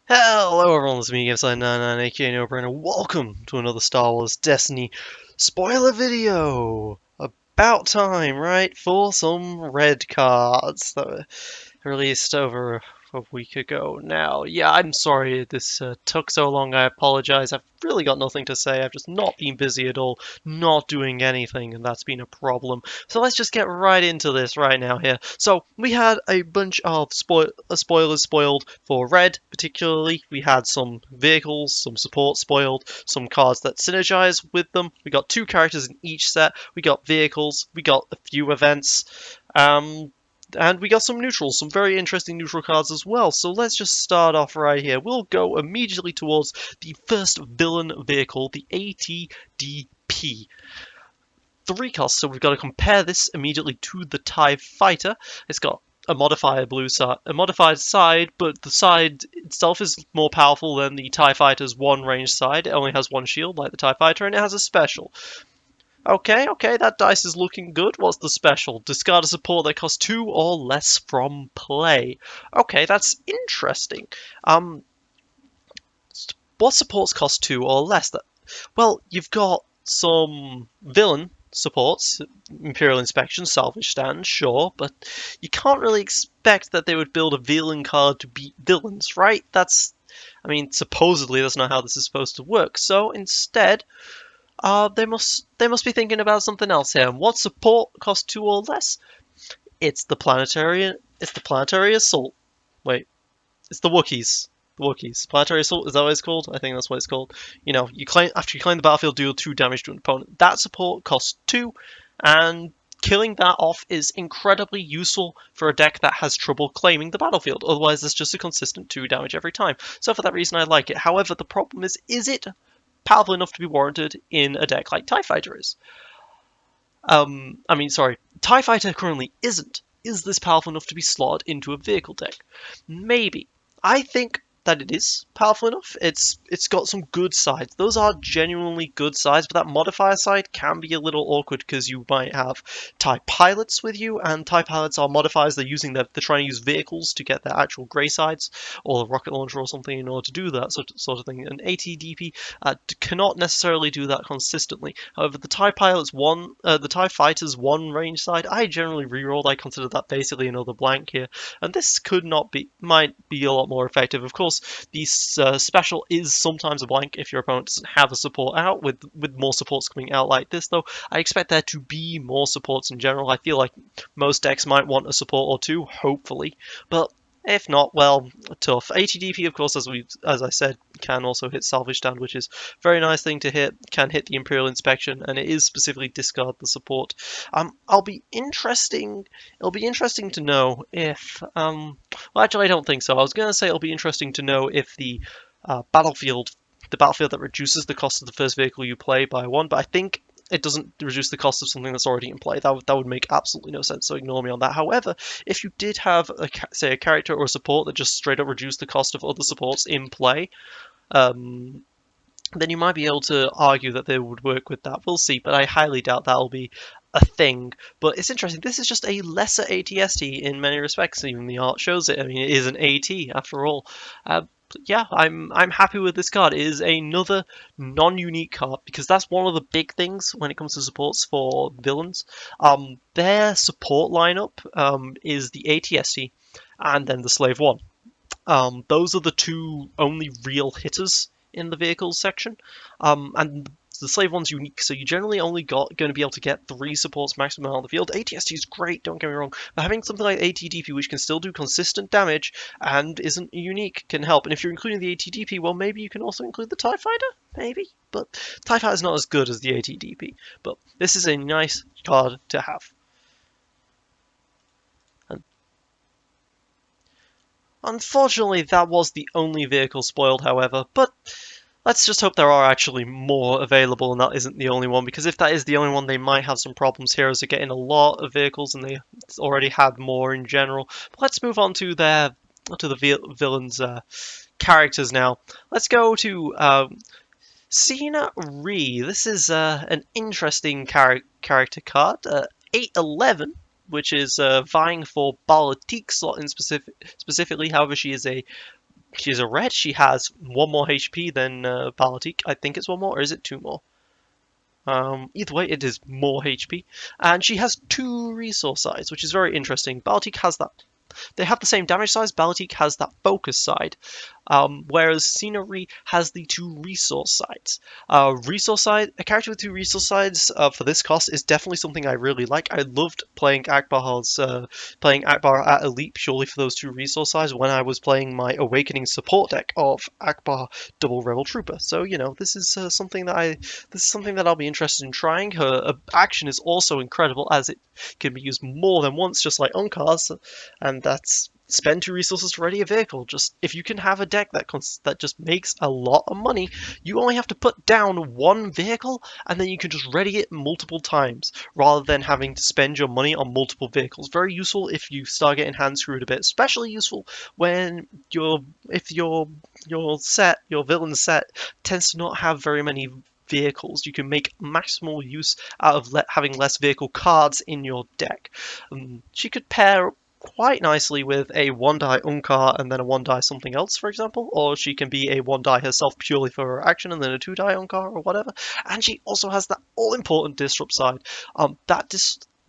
Hello everyone, it's me, Gameside99, aka NoBrain, and welcome to another Star Wars Destiny spoiler video! About time, right, for some red cards that were released over a week ago now. Yeah, I'm sorry this took so long, I apologize. I've really got nothing to say, I've just not been busy at all, not doing anything, and that's been a problem. So let's just get right into this right now here. So, we had a bunch of spoilers spoiled for Red, particularly. We had some vehicles, some support spoiled, some cards that synergize with them. We got two characters in each set, we got vehicles, we got a few events. And we got some neutrals, some very interesting neutral cards as well. So let's just start off right here. We'll go immediately towards the first villain vehicle, the ATDP. Three costs, so we've got to compare this immediately to the TIE Fighter. It's got a modified side, but the side itself is more powerful than the TIE Fighter's one range side. It only has one shield, like the TIE Fighter, and it has a special. Okay, that dice is looking good. What's the special? Discard a support that costs 2 or less from play. Okay, that's interesting. Um, what supports cost 2 or less? Well, you've got some villain supports, Imperial Inspection, Salvage Stand, sure, but you can't really expect that they would build a villain card to beat villains, right? I mean, supposedly that's not how this is supposed to work. So instead, they must be thinking about something else here. And what support costs 2 or less? It's the planetary assault. Wait, it's the Wookiees. The Wookiees. Planetary assault, is that what it's called? I think that's what it's called. You know, after you claim the battlefield, deal 2 damage to an opponent. That support costs 2, and killing that off is incredibly useful for a deck that has trouble claiming the battlefield. Otherwise, it's just a consistent 2 damage every time. So for that reason, I like it. However, the problem is it powerful enough to be warranted in a deck like TIE Fighter is? TIE Fighter currently isn't. Is this powerful enough to be slotted into a vehicle deck? Maybe. I think that it is powerful enough. It's got some good sides. Those are genuinely good sides, but that modifier side can be a little awkward because you might have TIE pilots with you, and TIE pilots are modifiers. They're trying to use vehicles to get their actual grey sides, or a rocket launcher or something in order to do that sort of thing. And ATDP cannot necessarily do that consistently. However, the TIE fighters one range side, I generally rerolled. I consider that basically another blank here, and this might be a lot more effective. Of course, the special is sometimes a blank if your opponent doesn't have a support out. With more supports coming out like this, though, I expect there to be more supports in general. I feel like most decks might want a support or two, hopefully, but if not, well, tough. ATDP, of course, as I said, can also hit Salvage Stand, which is a very nice thing to hit. Can hit the Imperial Inspection, and it is specifically discard the support. It'll be interesting to know if well, actually, I don't think so. I was going to say it'll be interesting to know if the battlefield that reduces the cost of the first vehicle you play by 1, but I think it doesn't reduce the cost of something that's already in play. That would make absolutely no sense, so ignore me on that. However, if you did have, say, a character or a support that just straight up reduced the cost of other supports in play, then you might be able to argue that they would work with that. We'll see, but I highly doubt that'll be a thing. But it's interesting. This is just a lesser ATST in many respects. Even the art shows it. I mean, it is an AT after all. Yeah, I'm happy with this card. It is another non-unique card because that's one of the big things when it comes to supports for villains. Their support lineup is the ATST and then the Slave One. Those are the two only real hitters in the vehicles section, and the Slave One's unique, so you generally only going to be able to get 3 supports maximum on the field. ATST is great, don't get me wrong, but having something like ATDP, which can still do consistent damage and isn't unique, can help. And if you're including the ATDP, well, maybe you can also include the TIE Fighter? Maybe, but TIE Fighter is not as good as the ATDP, but this is a nice card to have. Unfortunately, that was the only vehicle spoiled, however, but let's just hope there are actually more available and that isn't the only one, because if that is the only one, they might have some problems. Heroes are getting a lot of vehicles and they already had more in general. But let's move on to the villains' characters now. Let's go to Cena Ree. This is an interesting character card. 811, which is vying for Balatique slot in specifically. However, she is a She's a red. She has 1 more HP than Baltic. I think it's 1 more, or is it 2 more? Either way, it is more HP. And she has 2 resource sides, which is very interesting. Baltic has that. They have the same damage size. Baltic has that focus side, whereas Scenery has the 2 resource sides. A character with 2 resource sides for this cost is definitely something I really like. I loved playing Akbar at Elite purely for those 2 resource sides when I was playing my Awakening support deck of Akbar Double Rebel Trooper. So this is something that I'll be interested in trying. Her action is also incredible as it can be used more than once, just like Unkar's, and that's spend 2 resources to ready a vehicle. Just if you can have a deck that just makes a lot of money, you only have to put down 1 vehicle and then you can just ready it multiple times rather than having to spend your money on multiple vehicles. Very useful if you start getting hand screwed a bit. Especially useful when your villain set tends to not have very many vehicles. You can make maximal use out of having less vehicle cards in your deck. She could pair quite nicely with a 1-die Unkar and then a 1-die something else, for example, or she can be a 1-die herself purely for her action and then a 2-die Unkar or whatever. And she also has that all-important disrupt side.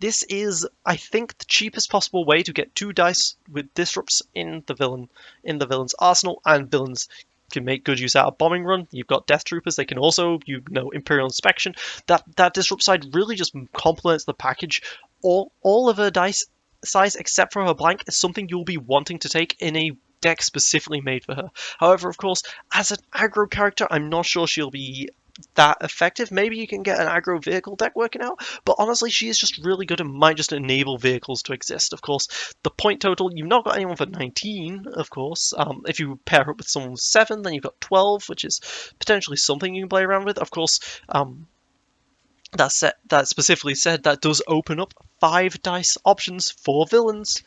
This is, I think, the cheapest possible way to get 2 dice with disrupts in the villain's arsenal, and villains can make good use out of bombing run. You've got death troopers. They can also, Imperial inspection. That disrupt side really just complements the package. All of her dice size except for her blank is something you'll be wanting to take in a deck specifically made for her. However, of course, as an aggro character, I'm not sure she'll be that effective. Maybe you can get an aggro vehicle deck working out, but honestly, she is just really good and might just enable vehicles to exist. Of course, the point total, you've not got anyone for 19, of course. If you pair her up with someone with 7, then you've got 12, which is potentially something you can play around with. Of course, that specifically said, that does open up 5 dice options for villains,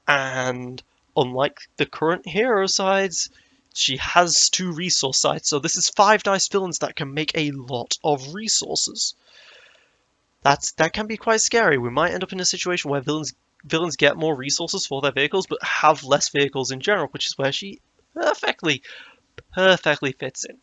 and unlike the current hero sides, she has 2 resource sides, so this is 5 dice villains that can make a lot of resources. That can be quite scary. We might end up in a situation where villains get more resources for their vehicles, but have less vehicles in general, which is where she perfectly fits in.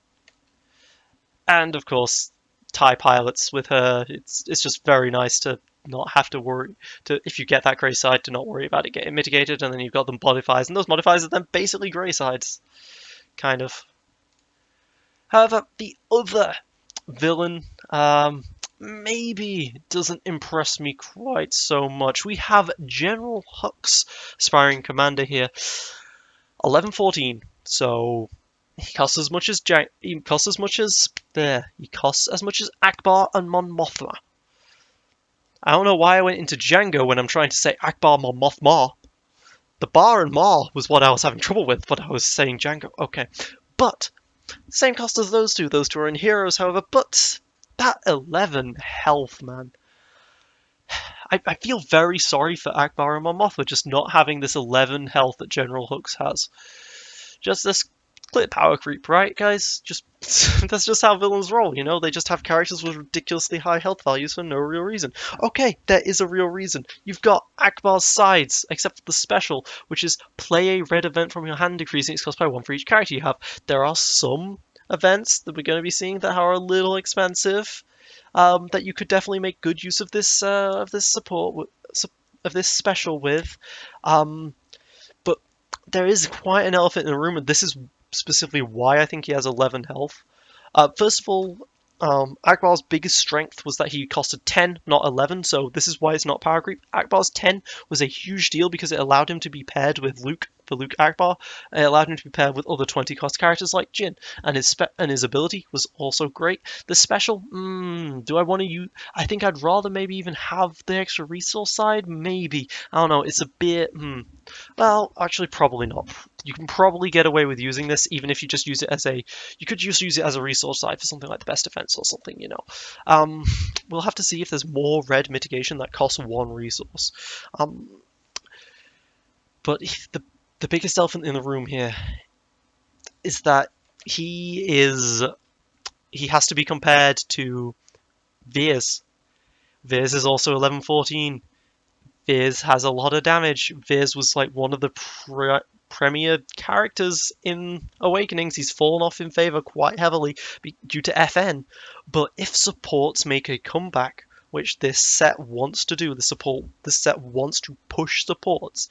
And of course, TIE pilots with her, it's just very nice to not have to worry, if you get that grey side, to not worry about it getting mitigated, and then you've got the modifiers, and those modifiers are then basically grey sides, kind of. However, the other villain maybe doesn't impress me quite so much. We have General Hux, aspiring commander here, 1114, so he costs as much as Akbar and Mon Mothma. I don't know why I went into Django when I'm trying to say Akbar Mon Mothma. The bar and Ma was what I was having trouble with, but I was saying Django. Okay, but same cost as those two. Those two are in heroes, however. But that 11 health, man. I feel very sorry for Akbar and Mon Mothma just not having this 11 health that General Hux has. Just this clear power creep, right, guys? That's just how villains roll, They just have characters with ridiculously high health values for no real reason. Okay, there is a real reason. You've got Akbar's sides, except for the special, which is play a red event from your hand, decreasing its cost by 1 for each character you have. There are some events that we're going to be seeing that are a little expensive, that you could definitely make good use of this support of this special with. But there is quite an elephant in the room, and this is specifically why I think he has 11 health. First of all, Akbar's biggest strength was that he costed 10, not 11, so this is why it's not power creep. Akbar's 10 was a huge deal because it allowed him to be paired with Luke, for Luke Akbar. It allowed him to be paired with other 20 cost characters like Jin, and his ability was also great. The special, do I want to use? I think I'd rather maybe even have the extra resource side, maybe. I don't know, it's a bit, well, actually probably not. You can probably get away with using this even if you just use it as you could just use it as a resource side for something like the best defense or something, We'll have to see if there's more red mitigation that costs 1 resource. But the biggest elephant in the room here is that he has to be compared to Veers. Veers is also 1114. Veers has a lot of damage. Veers was like one of the premier characters in Awakenings. He's fallen off in favor quite heavily due to FN. But if supports make a comeback, which this set wants to do, this set wants to push supports,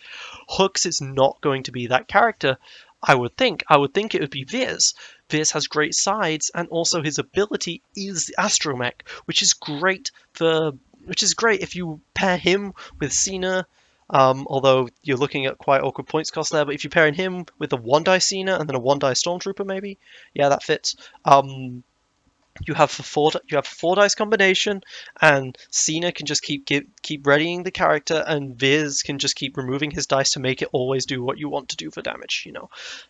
Hooks is not going to be that character. I would think. I would think it would be Viz. Viz has great sides, and also his ability is Astromech, which is great if you pair him with Cena. Although you're looking at quite awkward points cost there, but if you're pairing him with a 1-die Cena and then a 1-die Stormtrooper, maybe, yeah, that fits. You have 4 dice combination, and Cena can just keep readying the character, and Viz can just keep removing his dice to make it always do what you want to do for damage.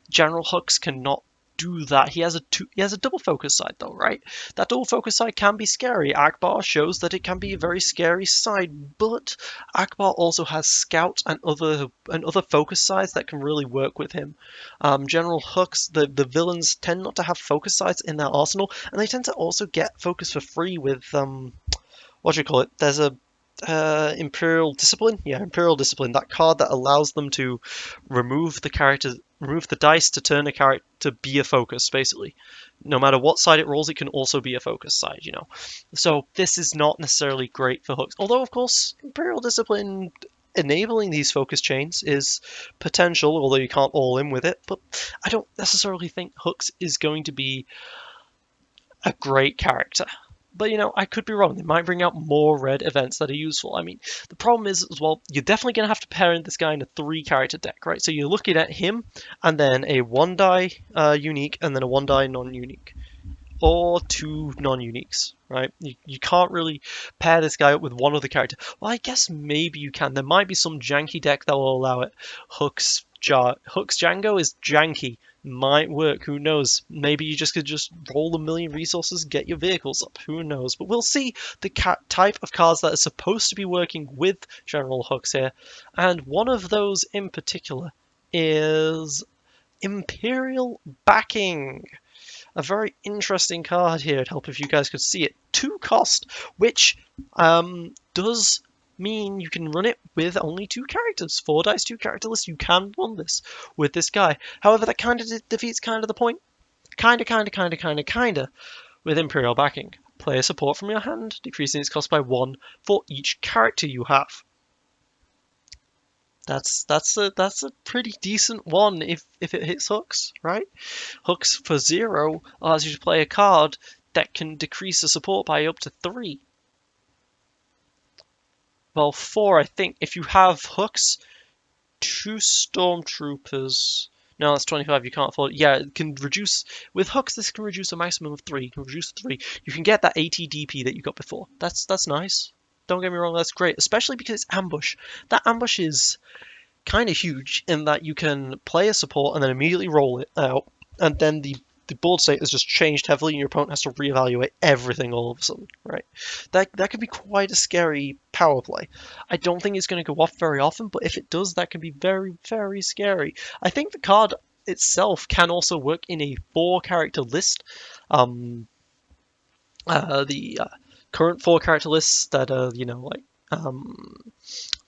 General Hooks cannot do that. He has a double focus side though, right? That double focus side can be scary. Akbar shows that it can be a very scary side, but Akbar also has Scout and other focus sides that can really work with him. General Hooks, the villains tend not to have focus sides in their arsenal, and they tend to also get focus for free with what do you call it? There's a Imperial Discipline. Yeah, Imperial Discipline. That card that allows them to remove the dice to turn a character to be a focus, basically. No matter what side it rolls, it can also be a focus side. So this is not necessarily great for Hooks. Although, of course, Imperial Discipline enabling these focus chains is potential, although you can't all in with it. But I don't necessarily think Hooks is going to be a great character. But I could be wrong. They might bring out more red events that are useful. I mean, the problem is as well, you're definitely going to have to pair in this guy in a 3-character deck, right? So you're looking at him, and then a 1-die unique, and then a 1-die non-unique, or 2 non-uniques, right? You can't really pair this guy up with one other character. Well, I guess maybe you can. There might be some janky deck that will allow it. Hooks Django is janky. Might work, who knows? Maybe you could just roll a million resources, get your vehicles up, who knows? But we'll see the type of cards that are supposed to be working with General Hooks here, and one of those in particular is Imperial Backing. A very interesting card here. It'd help if you guys could see it. 2 cost, which does mean you can run it with only 2 characters. 4 dice, 2 character list. You can run this with this guy. However, that kind of defeats the point. Kinda. With Imperial Backing. Play a support from your hand, decreasing its cost by 1 for each character you have. That's a pretty decent one if it hits Hooks, right? Hooks for 0 allows you to play a card that can decrease the support by up to 3. Well, 4, I think. If you have Hooks, 2 Stormtroopers. No, that's 25. You can't afford. Yeah, it can reduce. With Hooks, this can reduce a maximum of 3. You can reduce 3. You can get that ATDP that you got before. That's nice. Don't get me wrong, that's great. Especially because it's Ambush. That Ambush is kind of huge in that you can play a support and then immediately roll it out, and then the board state has just changed heavily, and your opponent has to reevaluate everything all of a sudden, right? That can be quite a scary power play. I don't think it's going to go off very often, but if it does, that can be very, very scary. I think the card itself can also work in a 4-character list. The current 4-character lists that are, like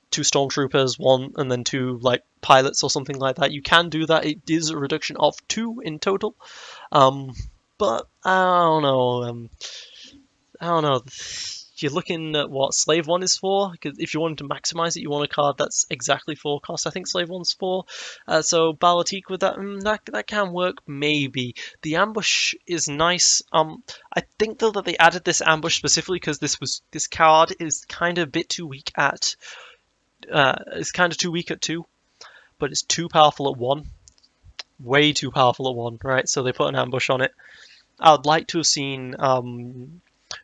2 Stormtroopers, 1, and then 2 like pilots or something like that. You can do that. It is a reduction of 2 in total. But I don't know. You're looking at what Slave 1 is for. Because if you wanted to maximize it, you want a card that's exactly 4 cost. I think Slave 1's 4. So Balatik with that can work, maybe. The ambush is nice. I think though that they added this ambush specifically because this card is kind of a bit too weak at. It's kind of too weak at 2, but it's too powerful at 1. Way too powerful at 1, right? So they put an ambush on it. I would like to have seen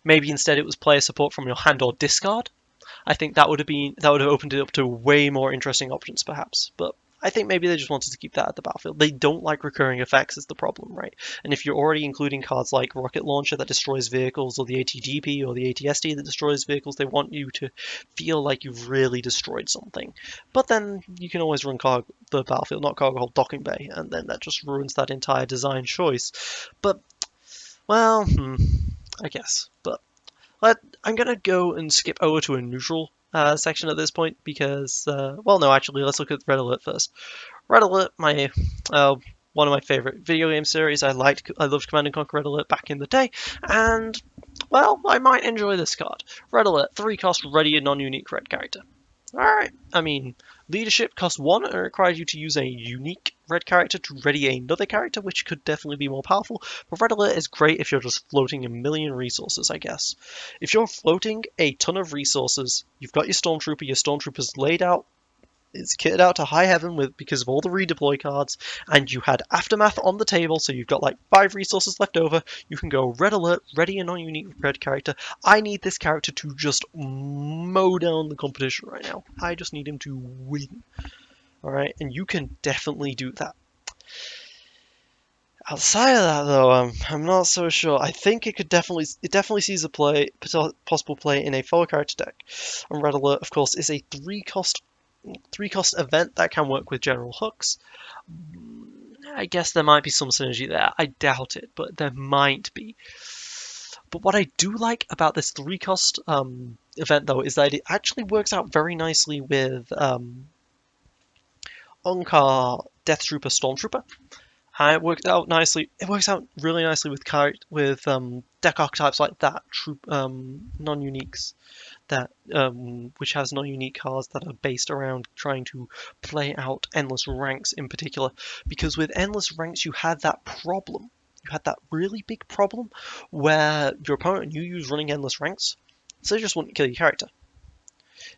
maybe instead it was player support from your hand or discard. I think that would have opened it up to way more interesting options, perhaps. But I think maybe they just wanted to keep that at the battlefield. They don't like recurring effects is the problem, right? And if you're already including cards like Rocket Launcher that destroys vehicles, or the ATGP or the ATSD that destroys vehicles, they want you to feel like you've really destroyed something. But then you can always run the battlefield, not cargo hold, docking bay, and then that just ruins that entire design choice. But, well, I guess. But I'm going to go and skip over to a neutral section at this point because, well, no, actually, let's look at Red Alert first. Red Alert, one of my favorite video game series. I loved Command and Conquer Red Alert back in the day, and well, I might enjoy this card. Red Alert, 3 cost, ready a non-unique red character. Alright, I mean, leadership costs 1 and it requires you to use a unique red character to ready another character, which could definitely be more powerful. But Red Alert is great if you're just floating a million resources, I guess. If you're floating a ton of resources, you've got your Stormtrooper's laid out, it's kitted out to high heaven with because of all the redeploy cards, and you had Aftermath on the table, so you've got like 5 resources left over. You can go Red Alert, ready a non-unique red character. I need this character to just mow down the competition right now. I just need him to win. Alright, and you can definitely do that. Outside of that, though, I'm not so sure. I think it definitely sees a possible play in a 4-character deck. And Red Alert, of course, is a 3-cost event that can work with general hooks. I guess there might be some synergy there. I doubt it, but there might be. But what I do like about this 3-cost event, though, is that it actually works out very nicely with Onkar Death Trooper Stormtrooper. And it works out nicely. It works out really nicely with deck archetypes like that, non-uniques that which has non-unique cards that are based around trying to play out endless ranks in particular. Because with endless ranks, you had that problem. You had that really big problem where your opponent knew you was running endless ranks, so they just wouldn't kill your character.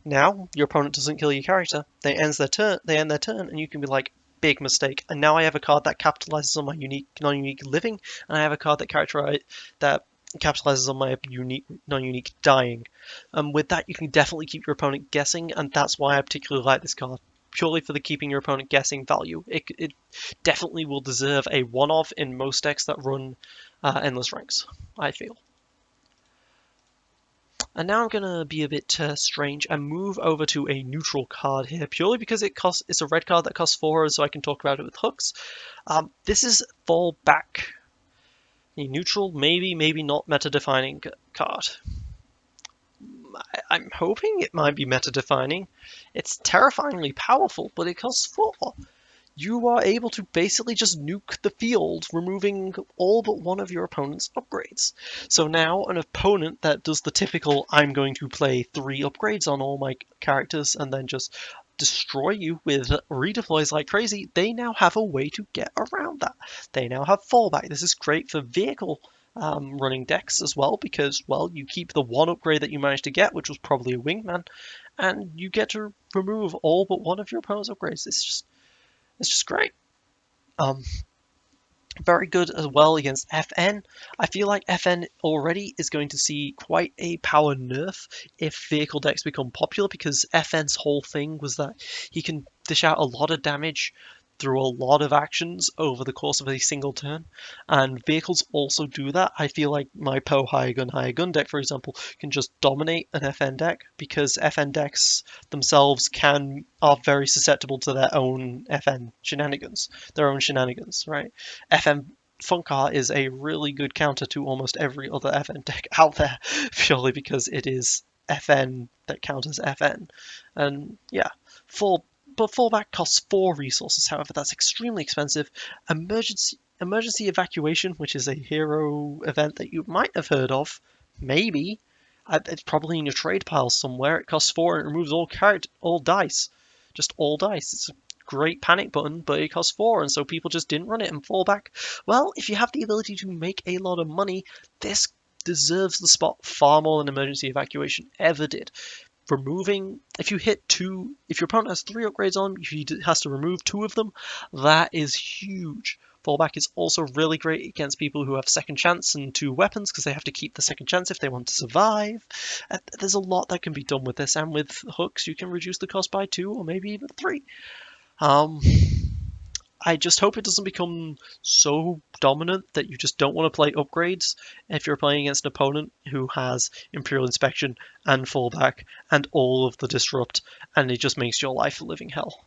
Now your opponent doesn't kill your character. They end their turn, and you can be like, big mistake. And now I have a card that capitalizes on my non-unique living, and I have a card that capitalizes on my non-unique dying. With that, you can definitely keep your opponent guessing, and that's why I particularly like this card. Purely for the keeping your opponent guessing value. It definitely will deserve a one-off in most decks that run endless ranks, I feel. And now I'm going to be a bit strange and move over to a neutral card here, purely because it's a red card that costs 4, so I can talk about it with hooks. This is Fallback. A neutral, maybe not meta-defining card. I'm hoping it might be meta-defining. It's terrifyingly powerful, but it costs 4. You are able to basically just nuke the field, removing all but one of your opponent's upgrades. So now an opponent that does the typical, I'm going to play 3 upgrades on all my characters and then just destroy you with redeploys like crazy, they now have a way to get around that. They now have fallback. This is great for vehicle running decks as well because, well, you keep the 1 upgrade that you managed to get, which was probably a wingman, and you get to remove all but one of your opponent's upgrades. It's just great. Very good as well against FN. I feel like FN already is going to see quite a power nerf if vehicle decks become popular, because FN's whole thing was that he can dish out a lot of damage through a lot of actions over the course of a single turn, and vehicles also do that. I feel like my Poe higher gun deck, for example, can just dominate an FN deck because FN decks themselves are very susceptible to their own FN shenanigans, right? FN Funkar is a really good counter to almost every other FN deck out there, purely because it is FN that counters FN, and yeah, but fallback costs 4 resources, however, that's extremely expensive. Emergency Evacuation, which is a hero event that you might have heard of, maybe. It's probably in your trade pile somewhere. It costs 4 and it removes all dice. Just all dice. It's a great panic button, but it costs 4, and so people just didn't run it. And fallback, well, if you have the ability to make a lot of money, this deserves the spot far more than Emergency Evacuation ever did. If your opponent has 3 upgrades on, he has to remove 2 of them, that is huge. Fallback is also really great against people who have second chance and 2 weapons, because they have to keep the second chance if they want to survive. There's a lot that can be done with this, and with hooks you can reduce the cost by 2 or maybe even 3. I just hope it doesn't become so dominant that you just don't want to play upgrades if you're playing against an opponent who has Imperial Inspection and Fallback and all of the Disrupt, and it just makes your life a living hell.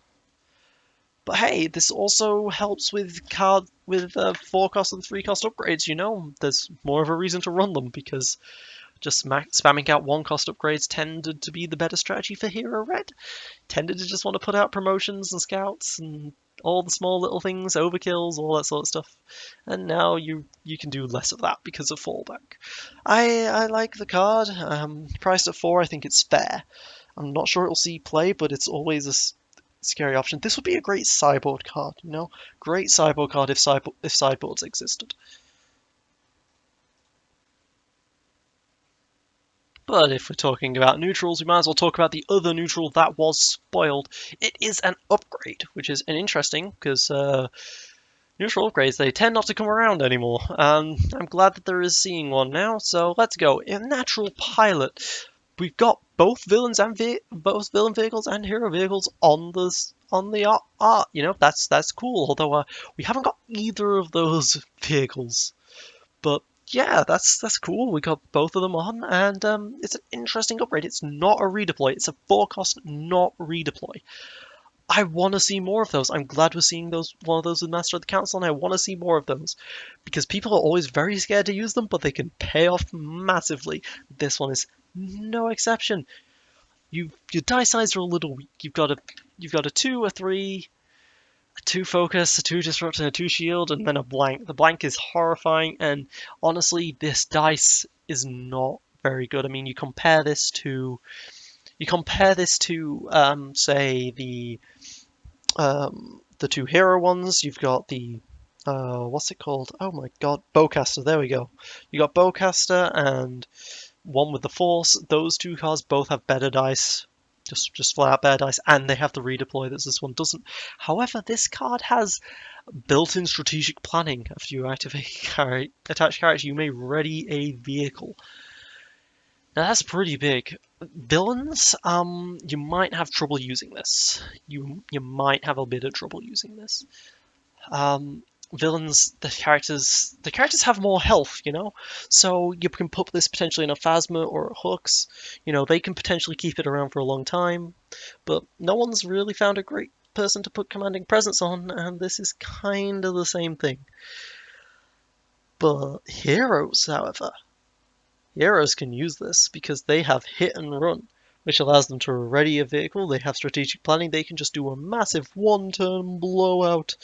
But hey, this also helps with 4 cost and 3 cost upgrades, There's more of a reason to run them, because Just spamming out one cost upgrades tended to be the better strategy for Hero Red. Tended to just want to put out promotions and scouts and all the small little things, overkills, all that sort of stuff. And now you can do less of that because of Fallback. I like the card. Priced at 4, I think it's fair. I'm not sure it'll see play, but it's always a scary option. This would be a great sideboard card, you know? Great sideboard card if sideboards existed. But if we're talking about neutrals, we might as well talk about the other neutral that was spoiled. It is an upgrade, which is an interesting, because neutral upgrades, they tend not to come around anymore. I'm glad that there is seeing one now, so let's go. In Natural Pilot, we've got both villain vehicles and hero vehicles on the art. You know, that's cool. Although we haven't got either of those vehicles, but yeah, that's cool. We got both of them on, and it's an interesting upgrade. It's not a redeploy. It's a 4-cost, not redeploy. I want to see more of those. I'm glad we're seeing one of those with Master of the Council, and I want to see more of those because people are always very scared to use them, but they can pay off massively. This one is no exception. Your die size are a little weak. You've got a 2, a 3, a 2 focus, a 2 disrupt, and a 2 shield, and then a blank. The blank is horrifying, and honestly, this dice is not very good. I mean, you compare this to say the 2 hero ones. You've got the what's it called? Oh my god, Bowcaster. There we go. You got Bowcaster and one with the Force. Those 2 cards both have better dice, just flat out better dice, and they have the redeploy that this one doesn't. However, this card has built-in strategic planning. After you activate attach character, you may ready a vehicle. Now that's pretty big. Villains, you might have trouble using this. You might have a bit of trouble using this. Villains, the characters have more health, you know? So you can put this potentially in a Phasma or a Hooks. You know, they can potentially keep it around for a long time. But no one's really found a great person to put Commanding Presence on, and this is kind of the same thing. But heroes, however, heroes can use this because they have hit and run, which allows them to ready a vehicle. They have strategic planning. They can just do a massive 1-turn blowout,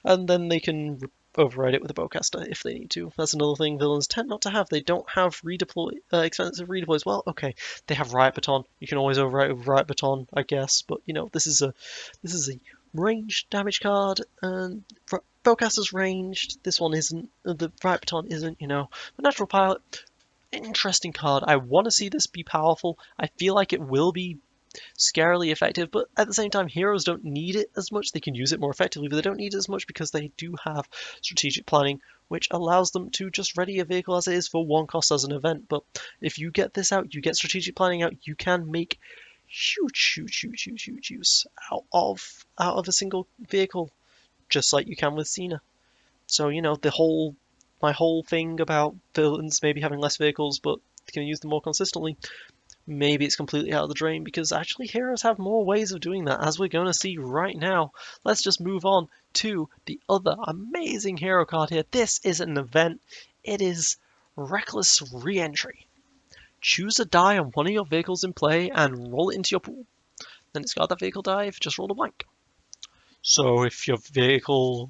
and then they can override it with a Bowcaster if they need to. That's another thing villains tend not to have. They don't have expensive redeploys. Well, okay, they have Riot Baton. You can always override with Riot Baton, I guess. But you know, this is a ranged damage card, and Bowcaster's ranged. This one isn't. The Riot Baton isn't. You know, but Natural Pilot, interesting card. I want to see this be powerful. I feel like it will be scarily effective, but at the same time, heroes don't need it as much. They can use it more effectively, but they don't need it as much because they do have strategic planning, which allows them to just ready a vehicle as it is for 1 cost as an event. But if you get this out, you get strategic planning out, you can make huge use out of a single vehicle, just like you can with Cena. So you know, my whole thing about villains maybe having less vehicles, but can use them more consistently, maybe it's completely out of the drain, because actually heroes have more ways of doing that, as we're going to see right now. Let's just move on to the other amazing hero card here. This is an event. It is Reckless Reentry. Choose a die on one of your vehicles in play and roll it into your pool. Then discard that vehicle die if you just rolled a blank. So if your vehicle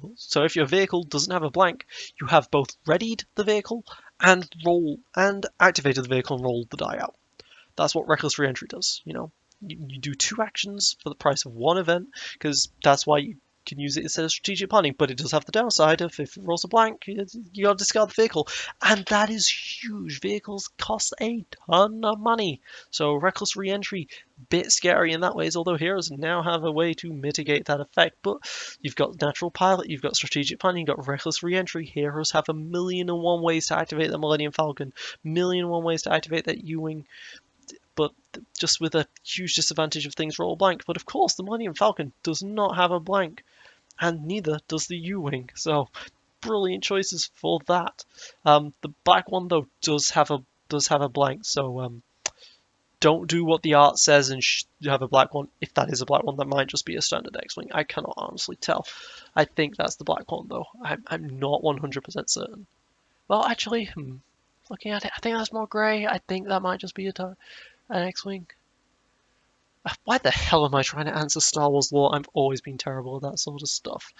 doesn't have a blank, you have both readied the vehicle and activated the vehicle and rolled the die out. That's what Reckless Reentry does, you know. You do 2 actions for the price of 1 event, because that's why you can use it instead of strategic planning, but it does have the downside of if it rolls a blank, you gotta discard the vehicle. And that is huge. Vehicles cost a ton of money. So Reckless Reentry, bit scary in that ways, although heroes now have a way to mitigate that effect. But you've got Natural Pilot, you've got strategic planning, you've got Reckless Reentry. Heroes have 1,000,001 ways to activate the Millennium Falcon, 1,000,001 ways to activate that Ewing, but just with a huge disadvantage of things roll blank. But of course, the Millennium Falcon does not have a blank, and neither does the Ewing. So brilliant choices for that. The black one though does have a blank. So don't do what the art says and have a black one. If that is a black one, that might just be a standard X-wing. I cannot honestly tell. I think that's the black one though. I'm not 100% certain. Well, actually, Looking at it, I think that's more grey. I think that might just be an X-Wing. Why the hell am I trying to answer Star Wars lore? I've always been terrible at that sort of stuff.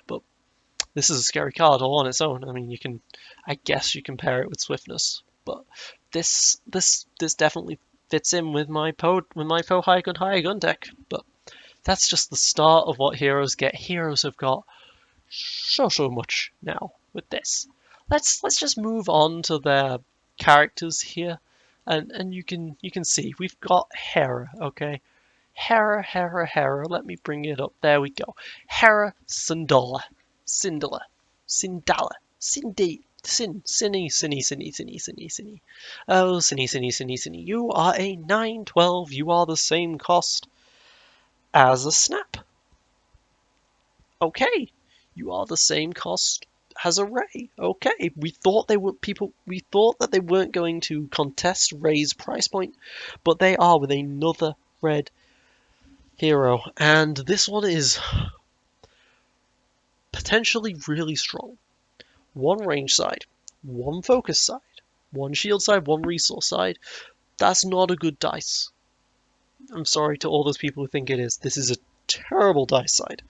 But this is a scary card all on its own. I mean, I guess you can pair it with swiftness, but this definitely fits in with my Poe high gun deck. But that's just the start of what heroes get. Heroes have got so much now with this. Let's just move on to their characters here, and you can see we've got Hera. Okay, Hera. Let me bring it up. There we go. Hera Syndulla, Cindy, Cinny. Oh, Cinny. You are a 9/12. You are the same cost as a snap. Okay, you are the same cost as a Ray. Okay, we thought that they weren't going to contest Ray's price point, but they are with another red hero, and this one is potentially really strong. One range side, one focus side, one shield side, one resource side. That's not a good dice. I'm sorry to all those people who think it is. This is a terrible dice side.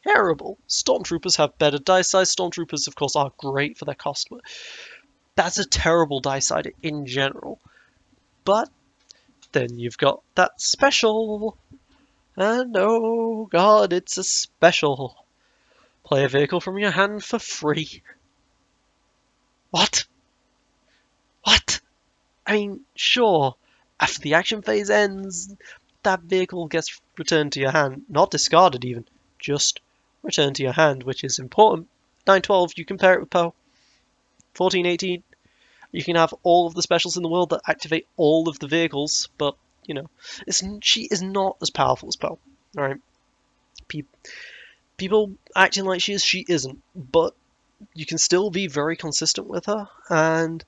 Terrible. Stormtroopers have better dice size. Stormtroopers, of course, are great for their cost, but that's a terrible dice side in general. But then you've got that special. And oh god, it's a special. Play a vehicle from your hand for free. What? What? I mean, sure, after the action phase ends, that vehicle gets returned to your hand. Not discarded even, just returned to your hand, which is important. 9/12, you compare it with Poe. 14/18, you can have all of the specials in the world that activate all of the vehicles, but, she is not as powerful as Poe. Alright? People acting like she isn't, but you can still be very consistent with her, and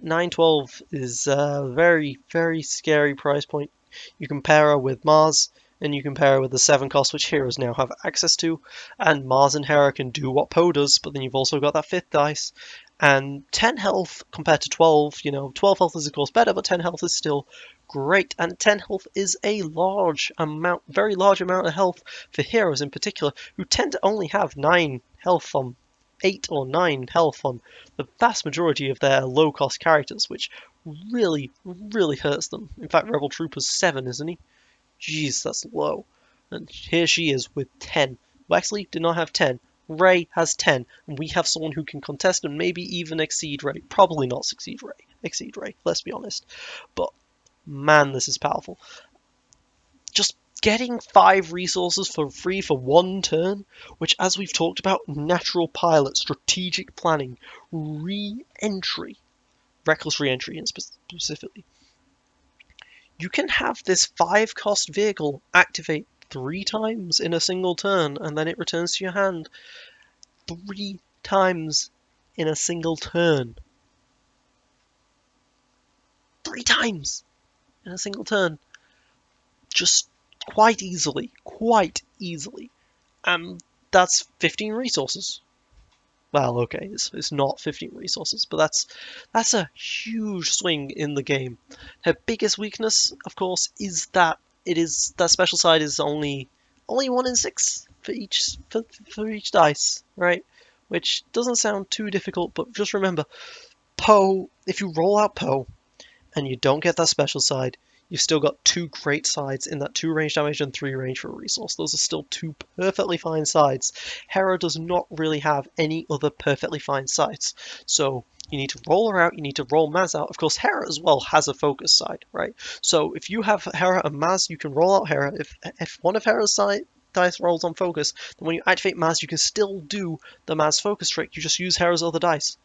9/12 is a very, very scary price point. You compare her with Mars, and you compare her with the 7 cost, which heroes now have access to, and Mars and Hera can do what Poe does, but then you've also got that 5th dice, and 10 health compared to 12, 12 health is of course better, but 10 health is still great, and 10 health is a very large amount of health for heroes in particular, who tend to only have 9 health on 8 or 9 health on the vast majority of their low-cost characters, which really, really hurts them. In fact, Rebel Trooper's 7, isn't he? Jeez, that's low. And here she is with 10. Wexley did not have 10. Ray has 10, and we have someone who can contest and maybe even exceed Ray. Probably not exceed Ray, let's be honest. But, man, this is powerful. Just getting 5 resources for free for 1 turn, which, as we've talked about, natural pilot, strategic planning, re-entry, reckless re-entry specifically. You can have this 5 cost vehicle activate 3 times in a single turn, and then it returns to your hand 3 times in a single turn. 3 times in a single turn. Just quite easily. And that's 15 resources. Well, okay, it's not 15 resources, but that's a huge swing in the game. Her biggest weakness, of course, is that that special side is only 1 in 6 for each dice, right? Which doesn't sound too difficult, but just remember, Poe. If you roll out Poe and you don't get that special side, you've still got 2 great sides in that 2 range damage and 3 range for a resource. Those are still 2 perfectly fine sides. Hera does not really have any other perfectly fine sides. So you need to roll her out, you need to roll Maz out. Of course, Hera as well has a focus side, right? So if you have Hera and Maz, you can roll out Hera. If one of Hera's dice rolls on focus, then when you activate Maz, you can still do the Maz focus trick. You just use Hera's other dice.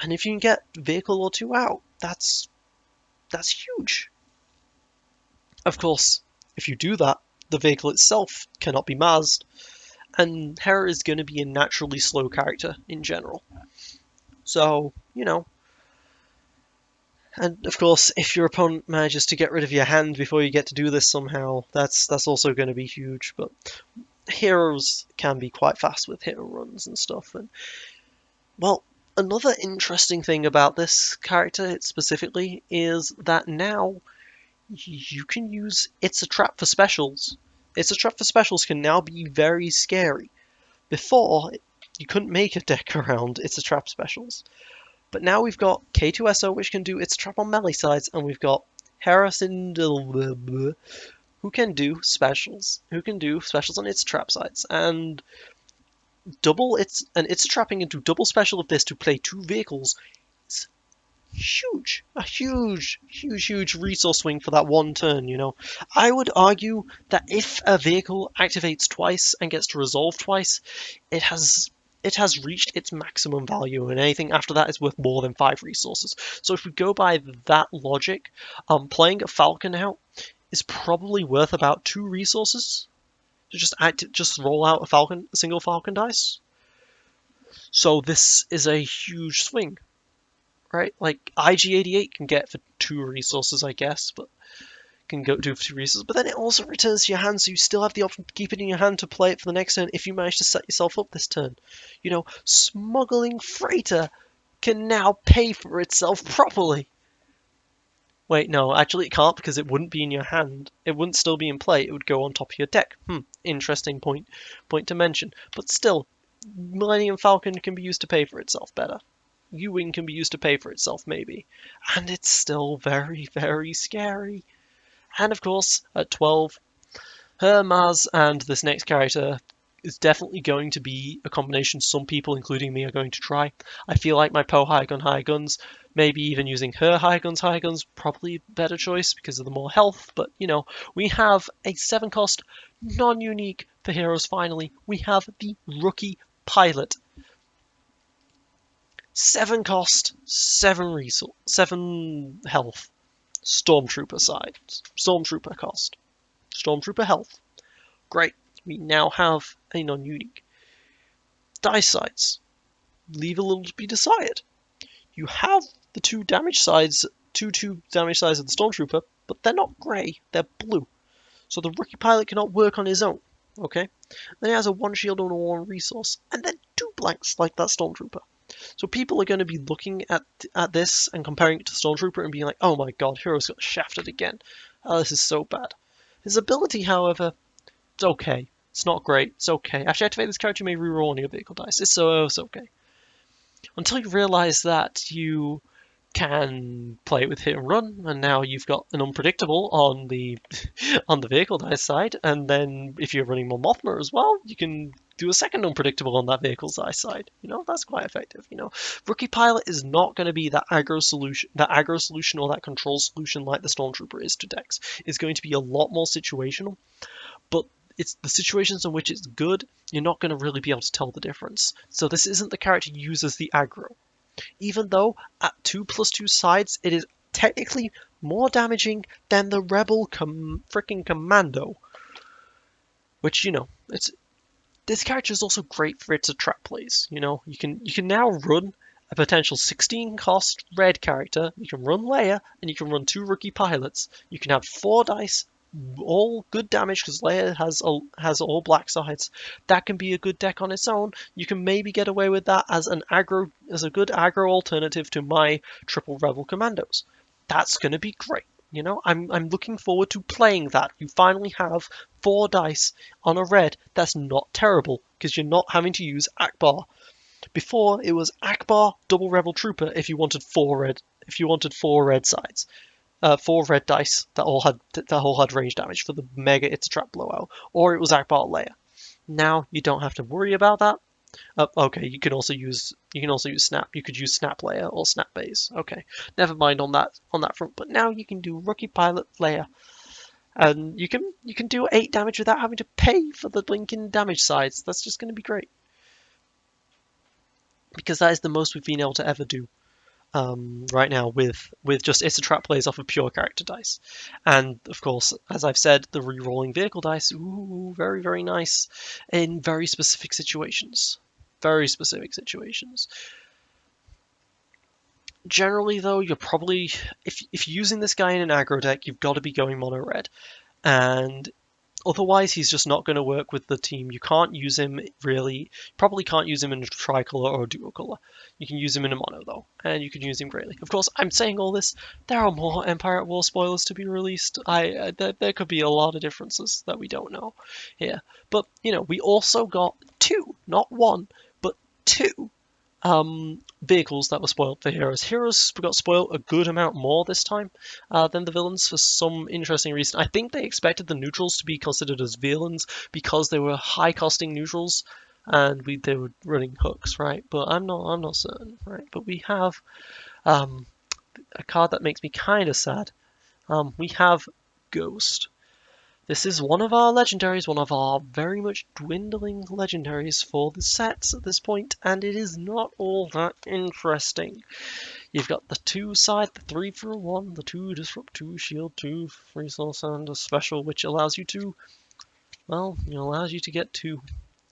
And if you can get vehicle or 2 out, that's huge. Of course, if you do that, the vehicle itself cannot be Mazed, and Hera is going to be a naturally slow character in general. So, and of course, if your opponent manages to get rid of your hand before you get to do this somehow, that's also going to be huge, but heroes can be quite fast with hero runs and stuff, and, well, Another interesting thing about this character specifically is that now you can use It's a Trap for specials. It's a Trap for specials can now be very scary. Before, you couldn't make a deck around It's a Trap specials. But now we've got K2SO, which can do It's a Trap on melee sides, and we've got Hera who can do specials. Who can do specials on It's a Trap sides. And it's trapping into double special of this to play 2 vehicles. It's huge, a huge resource swing for that one turn, you know. I would argue that if a vehicle activates twice and gets to resolve twice, it has reached its maximum value, and anything after that is worth more than 5 resources. So if we go by that logic, playing a Falcon out is probably worth about 2 resources to just roll out a single Falcon dice. So this is a huge swing, right? Like IG88 can get for 2 resources, I guess, but can go do for 2 resources. But then it also returns to your hand, so you still have the option to keep it in your hand to play it for the next turn if you manage to set yourself up this turn. You know, Smuggling Freighter can now pay for itself properly. Wait, no, actually it can't because it wouldn't be in your hand. It wouldn't still be in play. It would go on top of your deck. Interesting point to mention. But still, Millennium Falcon can be used to pay for itself better. Ewing can be used to pay for itself, maybe. And it's still very scary. And of course, at 12, her Maz and this next character is definitely going to be a combination some people, including me, are going to try. I feel like my Poe high guns, maybe even using her high guns, probably a better choice because of the more health. But, you know, we have a 7-cost, non-unique for heroes finally. We have the Rookie Pilot. 7 cost, 7 resource, 7 health. Stormtrooper side. Stormtrooper cost. Stormtrooper health. Great. We now have a non-unique. Dice sides. Leave a little to be desired. You have the 2 damage sides, two damage sides of the Stormtrooper, but they're not grey, they're blue. So the Rookie Pilot cannot work on his own. Okay? Then he has a 1 shield and a 1 resource, and then 2 blanks like that Stormtrooper. So people are going to be looking at this and comparing it to Stormtrooper and being like, oh my god, Hero's got shafted again. Oh, this is so bad. His ability, however, it's okay. It's not great. It's okay. After you activate this character, you may reroll one of your vehicle dice. It's okay. Until you realise that you can play it with hit and run, and now you've got an unpredictable on the on the vehicle dice side, and then if you're running more Mothma as well, you can do a second unpredictable on that vehicle dice side. You know, that's quite effective. You know, Rookie Pilot is not going to be that aggro solution or that control solution like the Stormtrooper is to decks. It's going to be a lot more situational, but it's the situations in which it's good, you're not going to really be able to tell the difference. So this isn't the character you use as the aggro. Even though at 2+2 sides, it is technically more damaging than the Rebel freaking Commando. Which, you know, this character is also great for its trap plays. You know, you can now run a potential 16-cost red character. You can run Leia, and you can run 2 Rookie Pilots. You can have 4 dice, all good damage because Leia has all black sides. That can be a good deck on its own. You can maybe get away with that as a good aggro alternative to my triple Rebel Commandos. That's going to be great. You know, I'm looking forward to playing that. You finally have 4 dice on a red. That's not terrible because you're not having to use Akbar. Before it was Akbar double Rebel Trooper if you wanted 4 red. If you wanted 4 red sides. 4 red dice that all had range damage for the mega It's a Trap blowout, or it was Akbar Leia. Now you don't have to worry about that. Okay, you can also use Snap. You could use Snap Leia or Snap Base. Okay, never mind on that front. But now you can do Rookie Pilot Leia, and you can do 8 damage without having to pay for the blinking damage sides. That's just going to be great because that is the most we've been able to ever do. Right now with just It's a Trap plays off of pure character dice. And of course, as I've said, the re-rolling vehicle dice, ooh, very nice in very specific situations. Very specific situations. Generally though, you're probably, if you're using this guy in an aggro deck, you've got to be going mono red. And Otherwise, he's just not going to work with the team. You can't use him really. Probably can't use him in a tricolor or a duocolor. You can use him in a mono though, and you can use him greatly. Of course, I'm saying all this. There are more Empire at War spoilers to be released. There could be a lot of differences that we don't know here. But we also got two, not one, but two vehicles that were spoiled for heroes. Heroes got spoiled a good amount more this time than the villains for some interesting reason. I think they expected the neutrals to be considered as villains because they were high-costing neutrals and they were running hooks, right? But I'm not certain, right? But we have um, a card that makes me kind of sad. We have Ghost. This is one of our legendaries, one of our very much dwindling legendaries for the sets at this point, and it is not all that interesting. You've got the 2 side, the 3 for a 1, the 2 disrupt, 2 shield, 2 resource, and a special which allows you to, well, it allows you to get 2.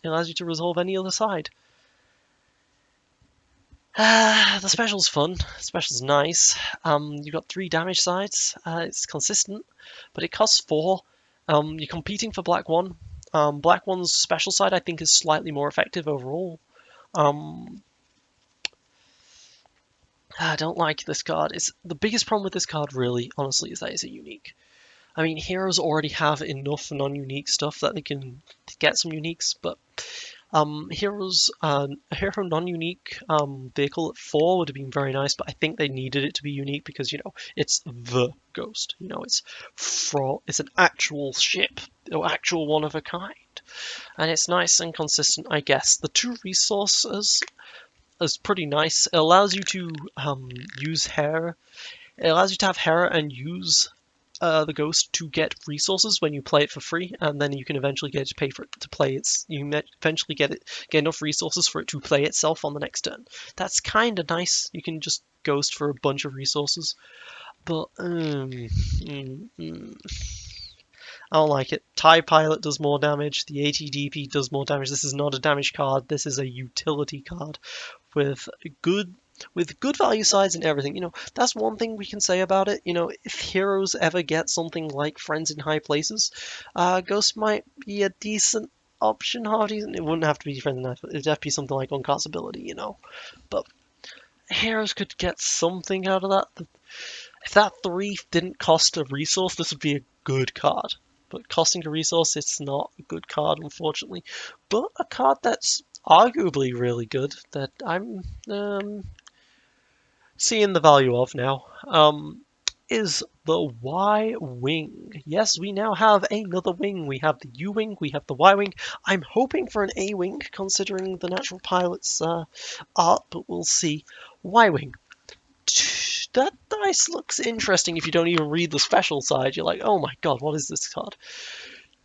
It allows you to resolve any other side. The special's fun. The special's nice. You've got 3 damage sides. It's consistent, but it costs 4. You're competing for Black 1. Black 1's special side, I think, is slightly more effective overall. I don't like this card. The biggest problem with this card, really, honestly, is that it's a unique. I mean, heroes already have enough non-unique stuff that they can get some uniques, but heroes, a hero non-unique vehicle at 4 would have been very nice, but I think they needed it to be unique because it's the Ghost. It's an actual ship, or actual one of a kind, and it's nice and consistent, I guess. The 2 resources is pretty nice. It allows you to use Hera. It allows you to have Hera and use the Ghost to get resources when you play it for free, and then you can eventually get to pay for it to play its. You can eventually get enough resources for it to play itself on the next turn. That's kind of nice. You can just Ghost for a bunch of resources, but I don't like it. TIE Pilot does more damage. The ATDP does more damage. This is not a damage card. This is a utility card with good value sides and everything. That's one thing we can say about it. If heroes ever get something like Friends in High Places, Ghost might be a decent option. It wouldn't have to be Friends in High Places. It'd have to be something like Uncastability, But heroes could get something out of that. If that 3 didn't cost a resource, this would be a good card. But costing a resource, it's not a good card, unfortunately. But a card that's arguably really good, that I'm seeing the value of now, is the Y-Wing. Yes, we now have another wing. We have the U-Wing, we have the Y-Wing. I'm hoping for an A-Wing, considering the Natural Pilot's art, but we'll see. Y-Wing. That dice looks interesting if you don't even read the special side. You're like, oh my god, what is this card?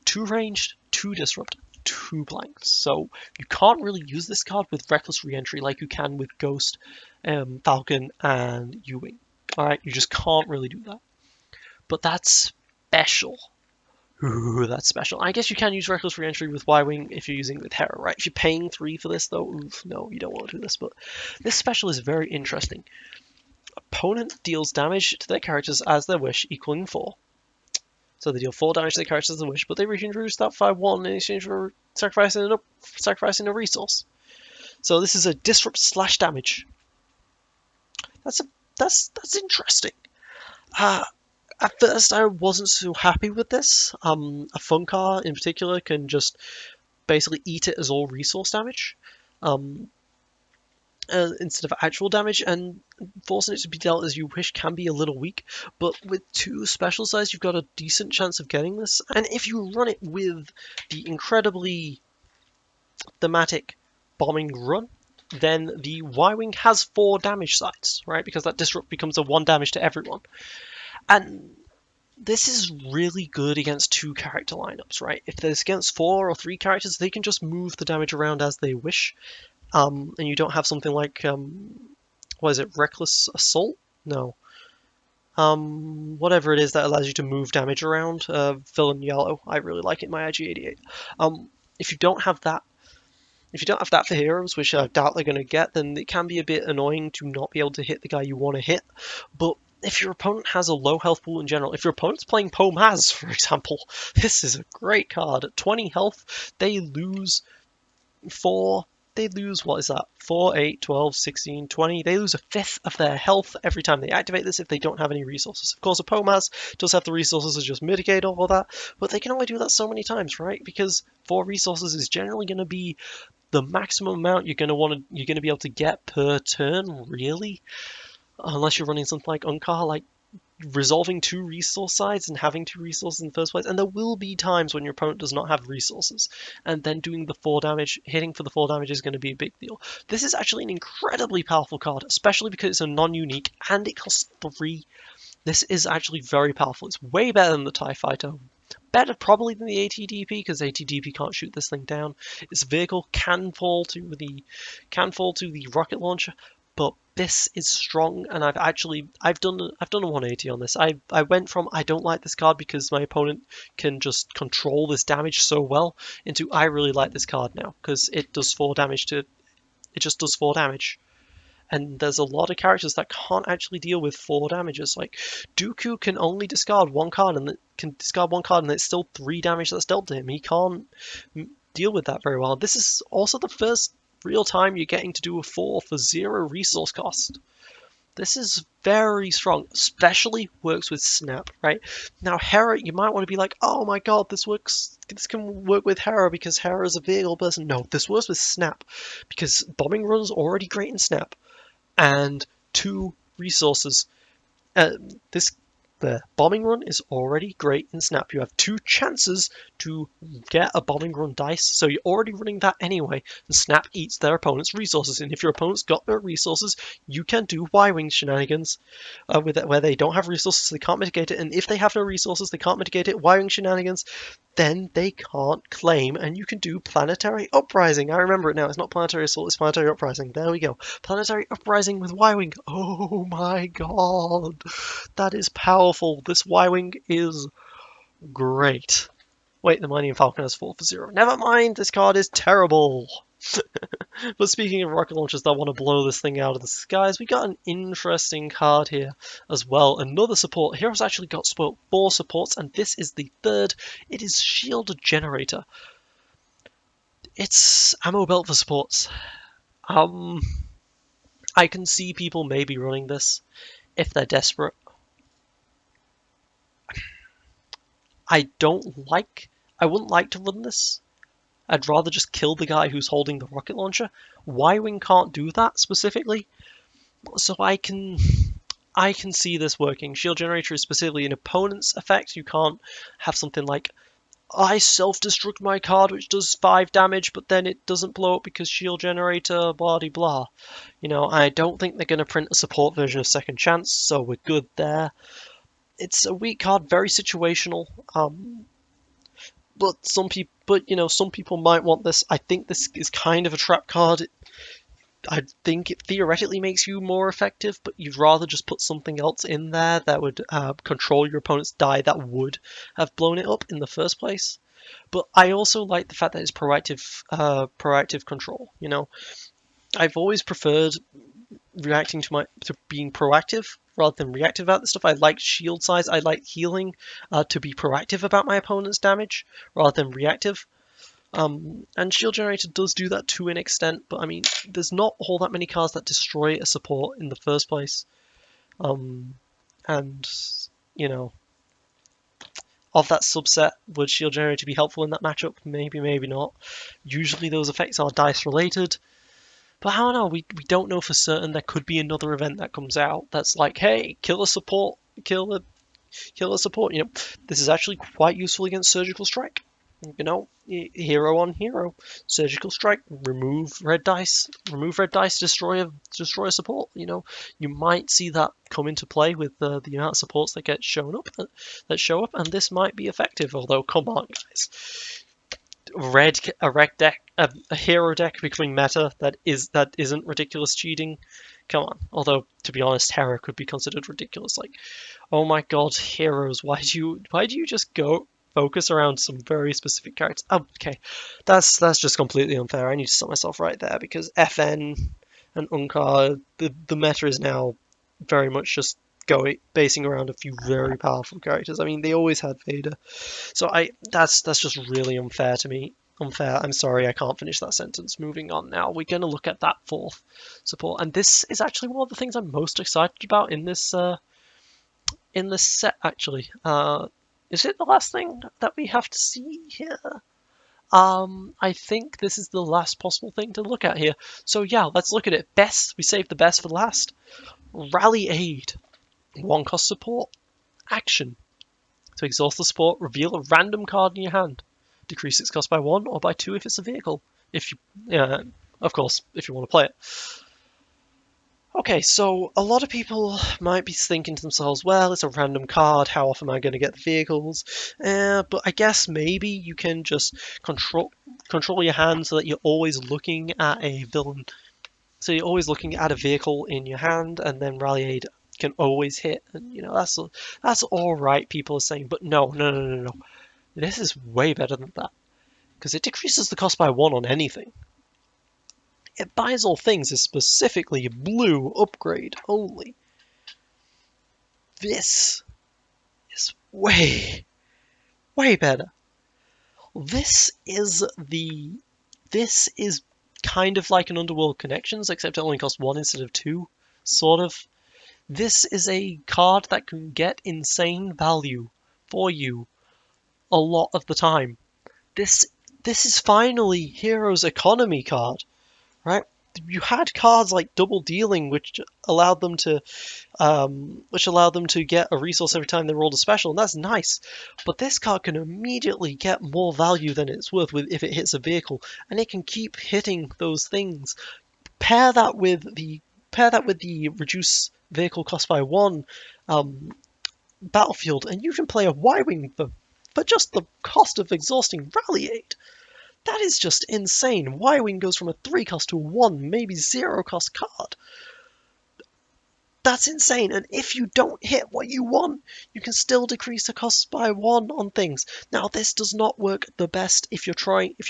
2 ranged, 2 disrupt, 2 blanks. So you can't really use this card with Reckless Reentry like you can with Ghost, Falcon, and Ewing. Alright, you just can't really do that. But that's special. Ooh, that's special. I guess you can use Reckless Reentry with Y-Wing if you're using it with Hera, right? If you're paying 3 for this, though, oof, no, you don't want to do this. But this special is very interesting. Opponent deals damage to their characters as their wish, equaling 4. So they deal 4 damage to their characters as their wish, but they reintroduce that 5/1 in exchange for sacrificing a resource. So this is a disrupt / damage. That's interesting. At first, I wasn't so happy with this. A Funkar in particular can just basically eat it as all resource damage. Instead of actual damage, and forcing it to be dealt as you wish can be a little weak, but with 2 special size you've got a decent chance of getting this, and if you run it with the incredibly thematic bombing run, then the Y-Wing has 4 damage sides, right, because that disrupt becomes a 1 damage to everyone, and this is really good against 2 character lineups, right? If there's against 4 or 3 characters, they can just move the damage around as they wish. And you don't have something like, what is it, Reckless Assault? No. Whatever it is that allows you to move damage around. Villain Yellow. I really like it in my IG-88. If you don't have that for heroes, which I doubt they're going to get, then it can be a bit annoying to not be able to hit the guy you want to hit. But if your opponent has a low health pool in general, if your opponent's playing Pomaz, for example, this is a great card. At 20 health, they lose 4. They lose, what is that? 4, 8, 12, 16, 20. They lose a fifth of their health every time they activate this if they don't have any resources. Of course, a Pomaz does have the resources to just mitigate all of that, but they can only do that so many times, right? Because 4 resources is generally going to be the maximum amount you're going to be able to get per turn, really, unless you're running something like Unkar, like resolving 2 resource sides and having 2 resources in the first place. And there will be times when your opponent does not have resources, and then doing the 4 damage, hitting for the 4 damage is going to be a big deal. This is actually an incredibly powerful card, especially because it's a non-unique and it costs 3. This is actually very powerful. It's way better than the TIE Fighter. Better probably than the ATDP, because ATDP can't shoot this thing down. Its vehicle can fall to the rocket launcher, but this is strong, and I've done a 180 on this. I went from I don't like this card because my opponent can just control this damage so well into I really like this card now because it just does 4 damage. And there's a lot of characters that can't actually deal with 4 damages. Like Dooku can only discard 1 card and it's still 3 damage that's dealt to him. He can't deal with that very well. This is also the first real time you're getting to do a 4 for 0 resource cost. This is very strong, especially works with Snap, right? Now Hera, you might want to be like, oh my god, this can work with Hera because Hera is a vehicle person. No, this works with Snap because bombing run's already great in Snap. And 2 resources. The bombing run is already great in Snap. You have 2 chances to get a bombing run dice, so you're already running that anyway. And Snap eats their opponent's resources, and if your opponent's got their resources, you can do Ywing shenanigans where they don't have resources, they can't mitigate it, and if they have no resources, they can't mitigate it. Ywing shenanigans, then they can't claim, and you can do Planetary Uprising. I remember it now. It's not Planetary Assault, it's Planetary Uprising. There we go. Planetary Uprising with Ywing. Oh my god. That is powerful. This Ywing is great. Wait, the Millennium Falcon has 4 for 0. Never mind, this card is terrible. But speaking of rocket launchers that want to blow this thing out of the skies, we got an interesting card here as well. Another support. Hero's actually got 4 supports, and this is the 3rd. It is Shield Generator. It's ammo belt for supports. I can see people maybe running this if they're desperate. I wouldn't like to run this. I'd rather just kill the guy who's holding the rocket launcher. Ywing can't do that specifically, so I can see this working. Shield Generator is specifically an opponent's effect. You can't have something like, I self-destruct my card which does 5 damage, but then it doesn't blow up because Shield Generator, blah de blah. You know, I don't think they're going to print a support version of Second Chance, so we're good there. It's a weak card, very situational. But some people might want this. I think this is kind of a trap card. I think it theoretically makes you more effective, but you'd rather just put something else in there that would control your opponent's die that would have blown it up in the first place. But I also like the fact that it's proactive control. You know, I've always preferred reacting to being proactive rather than reactive about this stuff. I like shield size. I like healing to be proactive about my opponent's damage rather than reactive. And Shield Generator does do that to an extent, but I mean, there's not all that many cards that destroy a support in the first place. And, you know, of that subset, would Shield Generator be helpful in that matchup? Maybe, maybe not. Usually those effects are dice related. But I don't know, we don't know for certain. There could be another event that comes out that's like, hey, kill a support, kill a support. You know, this is actually quite useful against Surgical Strike. You know, hero on hero, Surgical Strike, remove red dice, destroy a support. You know, you might see that come into play with the amount of supports that show up, and this might be effective. Although, come on, guys. A hero deck becoming meta that isn't ridiculous cheating. Come on. Although, to be honest, Hera could be considered ridiculous. Like, oh my god, heroes, why do you just go focus around some very specific characters? Oh, okay, that's just completely unfair. I need to stop myself right there because FN and Unkar, the meta is now very much just basing around a few very powerful characters. I mean, they always had Vader, so that's just really unfair to me. Unfair. I'm sorry, I can't finish that sentence. Moving on now. We're going to look at that fourth support, and this is actually one of the things I'm most excited about in this set. Actually, is it the last thing that we have to see here? I think this is the last possible thing to look at here. So yeah, let's look at it. Best. We saved the best for last. Rally Aid. One cost support. Action. To exhaust the support, reveal a random card in your hand. Decrease its cost by 1 or by 2 if it's a vehicle. If you, of course, if you want to play it. Okay, so a lot of people might be thinking to themselves, well, it's a random card, how often am I going to get the vehicles? But I guess maybe you can just control your hand so that you're always looking at a villain. So you're always looking at a vehicle in your hand, and then Rally Aid can always hit. And, that's all right, people are saying. But no. This is way better than that. Because it decreases the cost by 1 on anything. It buys all things is specifically blue upgrade only. This is way better. This is kind of like an Underworld Connections, except it only costs 1 instead of 2, sort of. This is a card that can get insane value for you a lot of the time. This is finally Hero's economy card, right? You had cards like Double Dealing, which allowed them to get a resource every time they rolled a special, and that's nice. But this card can immediately get more value than it's worth if it hits a vehicle, and it can keep hitting those things. Pair that with the reduce vehicle cost by 1 battlefield, and you can play a Ywing for just the cost of exhausting Rally Aid. That is just insane. Ywing goes from a 3 cost to a 1, maybe 0 cost card. That's insane, and if you don't hit what you want, you can still decrease the cost by 1 on things. Now, this does not work the best if you're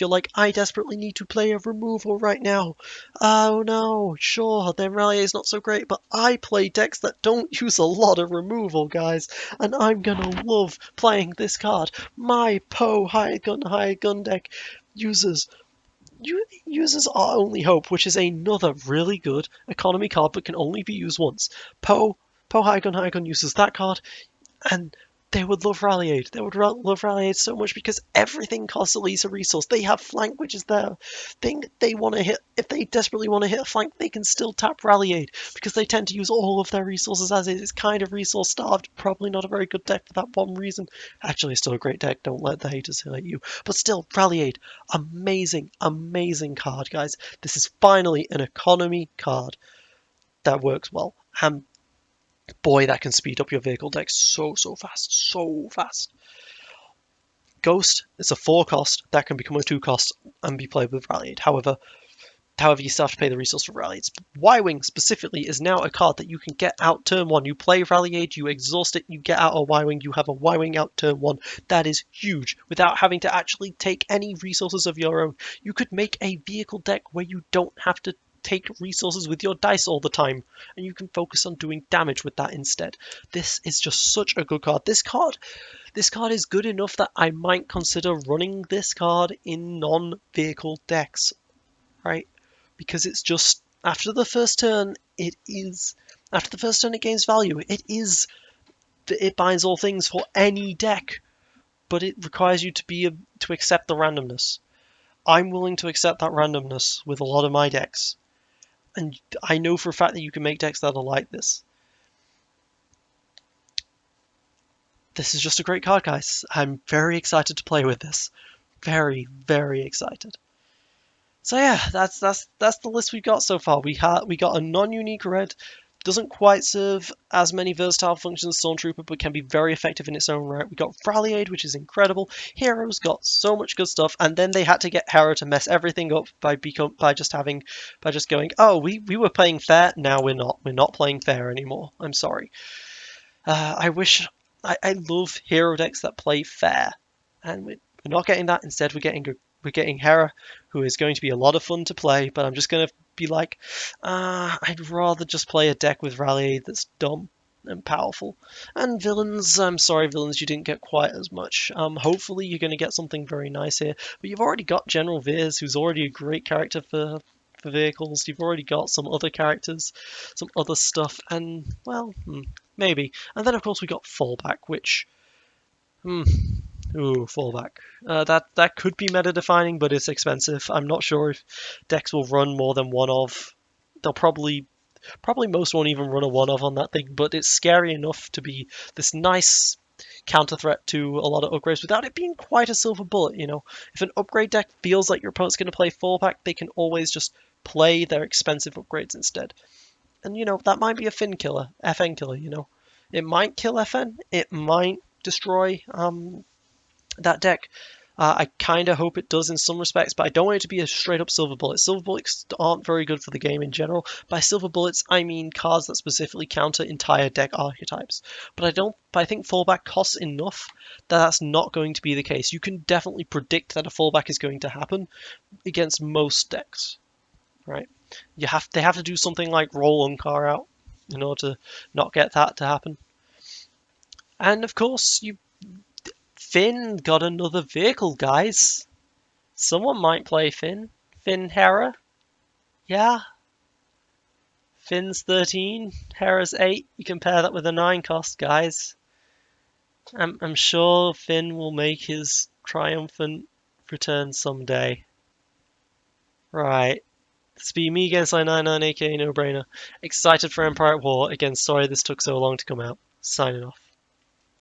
like, I desperately need to play a removal right now. Oh no, sure, then Rally is not so great, but I play decks that don't use a lot of removal, guys, and I'm gonna love playing this card. My Poe High Gun deck uses Our Only Hope, which is another really good economy card but can only be used once. Poe High Gun uses that card, and they would love Rally Aid. They would love Rally Aid so much because everything costs at least a resource. They have flank, which is their thing they want to hit. If they desperately want to hit a flank, they can still tap Rally Aid because they tend to use all of their resources as is. It's kind of resource starved. Probably not a very good deck for that one reason. Actually, still a great deck. Don't let the haters hate you. But still, Rally Aid, amazing card, guys. This is finally an economy card that works well. And boy, that can speed up your vehicle deck so fast. Ghost is a 4 cost that can become a 2 cost and be played with Rally Aid. However, you still have to pay the resource for Rally Aid. Ywing specifically is now a card that you can get out turn 1. You play Rally Aid, you exhaust it, you get out a Ywing, you have a Ywing out turn 1. That is huge without having to actually take any resources of your own. You could make a vehicle deck where you don't have to take resources with your dice all the time, and you can focus on doing damage with that instead. This is just such a good card. This card is good enough that I might consider running this card in non-vehicle decks, right? Because it's just after the first turn it gains value. It binds all things for any deck, but it requires you to accept the randomness. I'm willing to accept that randomness with a lot of my decks. And I know for a fact that you can make decks that are like this. This is just a great card, guys. I'm very excited to play with this. Very excited. So yeah, that's the list we've got so far. We got a non-unique red. Doesn't quite serve as many versatile functions as Stormtrooper, but can be very effective in its own right. We got Rally Aid, which is incredible. Hero's got so much good stuff, and then they had to get Hera to mess everything up by just going, oh, we were playing fair, now we're not. We're not playing fair anymore. I'm sorry. I love hero decks that play fair, and we're not getting that. Instead, we're getting Hera, who is going to be a lot of fun to play, but I'm just going to be like, I'd rather just play a deck with Rally Aid that's dumb. and powerful. And villains, I'm sorry, villains, you didn't get quite as much. Hopefully you're going to get something very nice here. But you've already got General Veers, who's already a great character for vehicles. You've already got some other characters, some other stuff, and, well, maybe. And then, of course, we got Fallback, which... Hmm, ooh, Fallback. That could be meta-defining, but it's expensive. I'm not sure if decks will run more than one of. They'll probably most won't even run a one of on that thing, but it's scary enough to be this nice counter threat to a lot of upgrades without it being quite a silver bullet, you know. If an upgrade deck feels like your opponent's going to play Fallback, they can always just play their expensive upgrades instead. And, you know, that might be a Finn killer, FN killer, you know. It might kill FN, it might destroy that deck. I kind of hope it does in some respects, but I don't want it to be a straight up silver bullet. Silver bullets aren't very good for the game in general. By silver bullets, I mean cards that specifically counter entire deck archetypes. But I think fallback costs enough that that's not going to be the case. You can definitely predict that a fallback is going to happen against most decks, right? They have to do something like roll Unkar out in order to not get that to happen. And of course, Finn got another vehicle, guys. Someone might play Finn. Finn Hera. Yeah. Finn's 13, Hera's 8. You compare that with a 9 cost, guys. I'm sure Finn will make his triumphant return someday. Right. This be me against I99 aka No Brainer. Excited for Empire at War. Again, sorry this took so long to come out. Signing off.